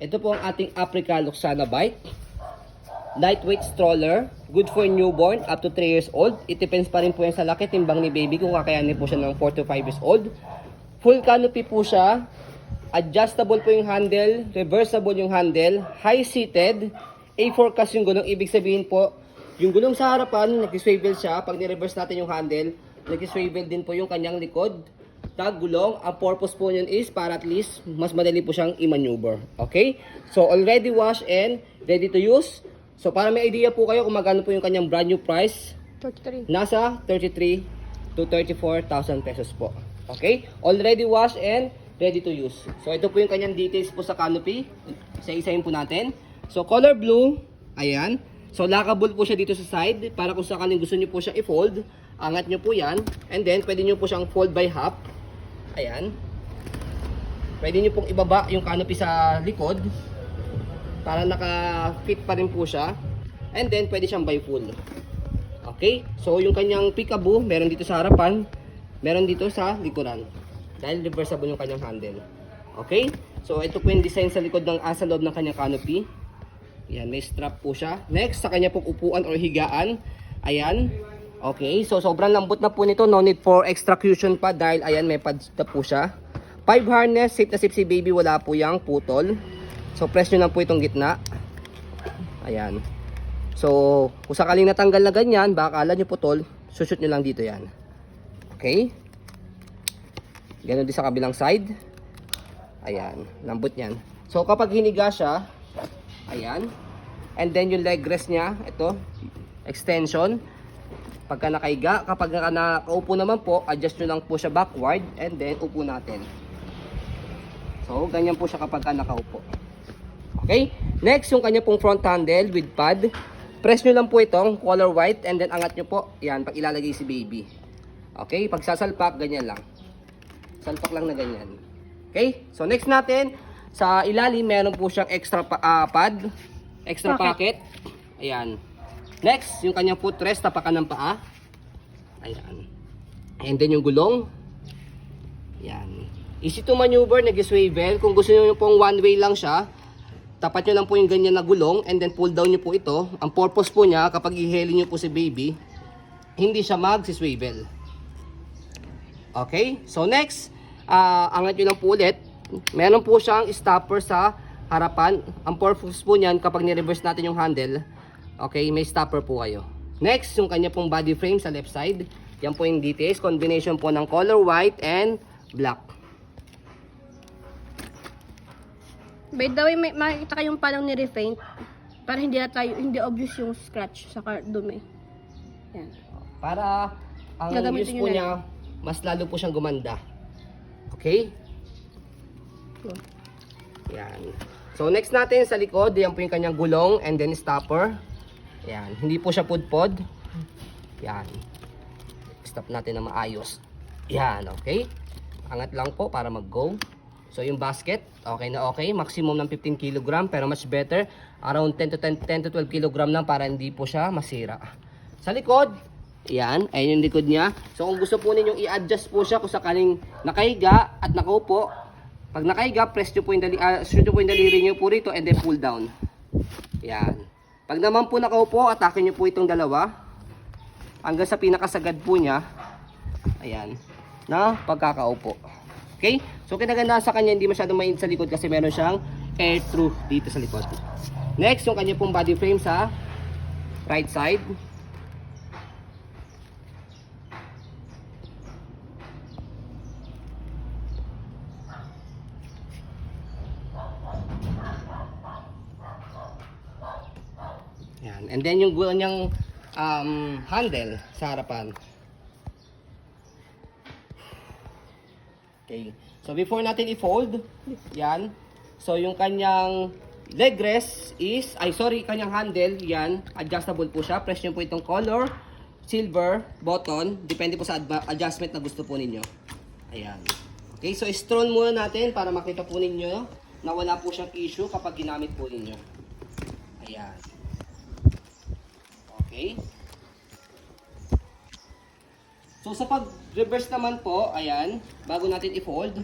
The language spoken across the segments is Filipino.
Ito po ang ating Africa Luxana Bike. Lightweight stroller, good for newborn up to 3 years old. It depends pa rin po yan sa laki timbang ni baby kung kakayanin po siya ng 4 to 5 years old. Full canopy po siya. Adjustable po yung handle, reversible yung handle, high-seated, A4 cast yung gulong. Ibig sabihin po, yung gulong sa harapan, nag-swivel siya. Pag ni-reverse natin yung handle, nag-swivel din po yung kanyang likod. Gulong, ang purpose po yun is para at least mas madali po siyang i-maneuver. Okay? So, already washed and ready to use. So, para may idea po kayo kung magkano po yung kanyang brand new price, 33. nasa 33 to 34,000 pesos po. Okay? Already washed and ready to use. So, ito po yung kanyang details po sa canopy. Isa-isahin po natin. So, color blue, ayan. So, lockable po siya dito sa side para kung sakaling gusto niyo po siyang i-fold, angat niyo po yan. And then, pwede niyo po siyang fold by half. Ayan. Pwede nyo pong ibaba yung canopy sa likod para naka-fit pa rin po siya. And then, pwede siyang by full. Okay? So, yung kanyang peekaboo, meron dito sa harapan, meron dito sa likuran. Dahil reversible yung kanyang handle. Okay? So, ito po yung design sa likod ng sa loob ng kanyang canopy. Ayan, may strap po siya. Next, sa kanya pong upuan or higaan. Ayan. Okay, so sobrang lambot na po nito, no need for extra cushion pa dahil ayan may pads na po siya. 5 harness, safe na safe si baby, wala po yang putol. So press nyo lang po itong gitna. Ayan. So kung sakaling natanggal na ganyan, baka akala nyo putol, sushoot nyo lang dito yan. Okay. Ganon din sa kabilang side. Ayan, lambot yan. So kapag hiniga siya, ayan. And then yung leg rest niya, ito, extension. Pagka nakaiga, kapag nakaupo naman po, adjust nyo lang po siya backward and then upo natin. So, ganyan po siya kapag nakaupo. Okay? Next, yung kanya pong front handle with pad. Press nyo lang po itong color white and then angat nyo po. Yan, pag ilalagay si baby. Okay? Pag sasalpak, ganyan lang. Salpak lang na ganyan. Okay? So, next natin, sa ilalim, meron po siyang extra pad. Extra pocket. Ayan. Next, yung kanyang footrest, tapakan ng paa. Ayan. And then yung gulong. Ayan. Easy to maneuver, nag-swivel. Kung gusto nyo pong one way lang siya, tapat nyo lang po yung ganyan na gulong and then pull down nyo po ito. Ang purpose po niya, kapag i-heli nyo po si baby, hindi siya mag-swivel. Okay? So next, angat nyo lang po ulit. Meron po siyang stopper sa harapan. Ang purpose po niyan, kapag ni-reverse natin yung handle, okay, may stopper po kayo. Next, yung kanya pong body frame sa left side. Yan po yung details. Combination po ng color white and black. By the way, may makikita kayong palang ni-repaint para hindi obvious yung scratch sa dumi. Yan. Para ang use Gagamitin po nyo na niya, mas lalo po siyang gumanda. Okay? Yan. So next natin sa likod, yan po yung kanyang gulong and then stopper. Yan, hindi po siya pudpod. Yan. Stop natin na maayos. Yan, okay. Angat lang po para mag-go. So yung basket, okay na okay. Maximum ng 15 kg pero much better. Around 10 to 12 kg lang para hindi po siya masira. Sa likod, yan, ayun yung likod niya. So kung gusto po ninyong i-adjust po siya kung sakaling nakahiga at nakaupo, pag nakahiga, press nyo po yung daliri nyo po rito and then pull down. Yan. Pag naman po nakaupo, atake nyo po itong dalawa hanggang sa pinakasagad po niya. Ayan. Na pagkakaupo. Okay? So kinaganda sa kanya, hindi masyadong mainit sa likod kasi meron siyang airproof dito sa likod. Next, yung kanya pong body frame sa right side. Yan. And then yung kanyang handle sa harapan. Okay. So before natin i-fold, yan. So yung kanyang leg rest is, kanyang handle, yan, adjustable po siya. Press nyo po itong color, silver, button, depende po sa adjustment na gusto po ninyo. Ayan. Okay, so i-stroll muna natin para makita po ninyo na wala po siyang issue kapag ginamit po ninyo. Ayan. Okay. So sa pag-reverse naman po, ayan, bago natin i-fold.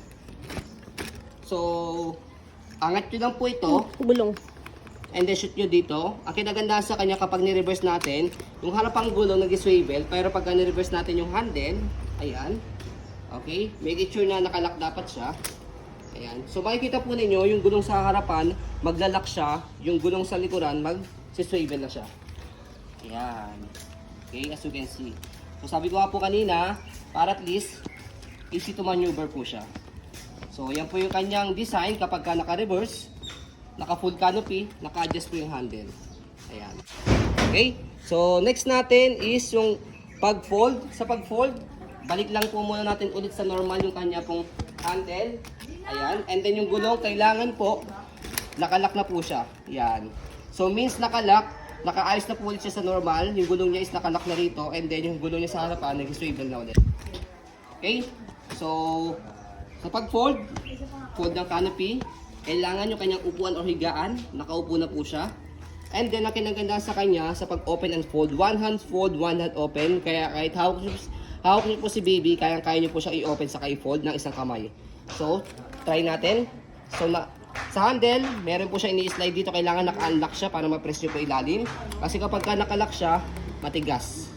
So angat nyo lang po ito, Gulong. and then shoot nyo dito. Ang kinaganda sa kanya kapag ni-reverse natin, yung harapang gulong nag-swivel, pero pag ni-reverse natin yung handle, ayan, okay, make it sure na nakalock dapat siya. Ayan. So makikita po ninyo, yung gulong sa harapan, maglalak siya, yung gulong sa likuran, mag-swivel na siya. Ayan. Okay, as you can see. So sabi ko nga po kanina, para at least, easy to maneuver po siya. So yan po yung kanyang design kapag ka naka-reverse, naka-full canopy, naka-adjust po yung handle. Ayan. Okay, so next natin is yung pag-fold. Sa pag-fold, balik lang po muna natin ulit sa normal yung kanya pong handle. Ayan, and then yung gulong, kailangan po, nakalock na po siya. Ayan. So means nakalock, nakaayos na po ulit siya sa normal, yung gulong niya is nakalock na rito, and then yung gulong niya sa harapan, nag-swivel na ulit. Okay, so sa pag-fold, fold ng canopy, kailangan yung kanyang upuan o higaan, nakaupo na po siya. And then, ang kinaganda sa kanya, sa pag-open and fold, one hand fold, one hand open. Kaya kahit hawak niyo po si baby, kaya niyo po siya i-open sa i-fold ng isang kamay. So, try natin. So, sa handle, meron po siya ini-slide dito. Kailangan naka-unlock siya para ma-press niyo po ilalim. Kasi kapag naka-lock siya, matigas.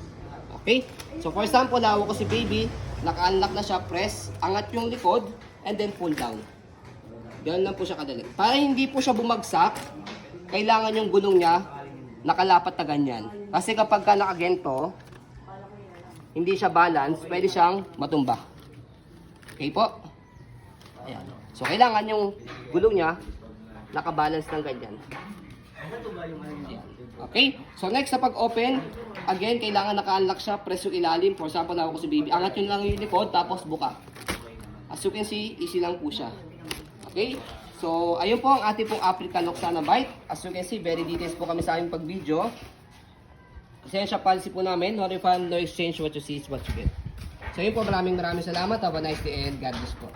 Okay? So, for example, hawak ko si baby, naka-unlock na siya, press, angat yung likod, and then pull down. Ganun lang po siya kadali. Para hindi po siya bumagsak, kailangan yung gulong niya nakalapat na ganyan. Kasi kapag ka nakaganto, hindi siya balance, pwede siyang matumba. Okay po? Ayan. So, kailangan yung gulong niya nakabalance ng ganyan. Ayan. Okay? So, next sa pag-open, again, kailangan naka-unlock siya, press yung ilalim. For example, ako si baby, angat yun lang yung likod, tapos buka. As you can see, easy lang po siya. Okay? So, ayun po ang ating pong African Loxana bike. As you can see, very details po kami sa aming pag-video. Essential policy po namin, no refund, no exchange, what you see is what you get. So, yun po, maraming salamat. Have a nice day and God bless po.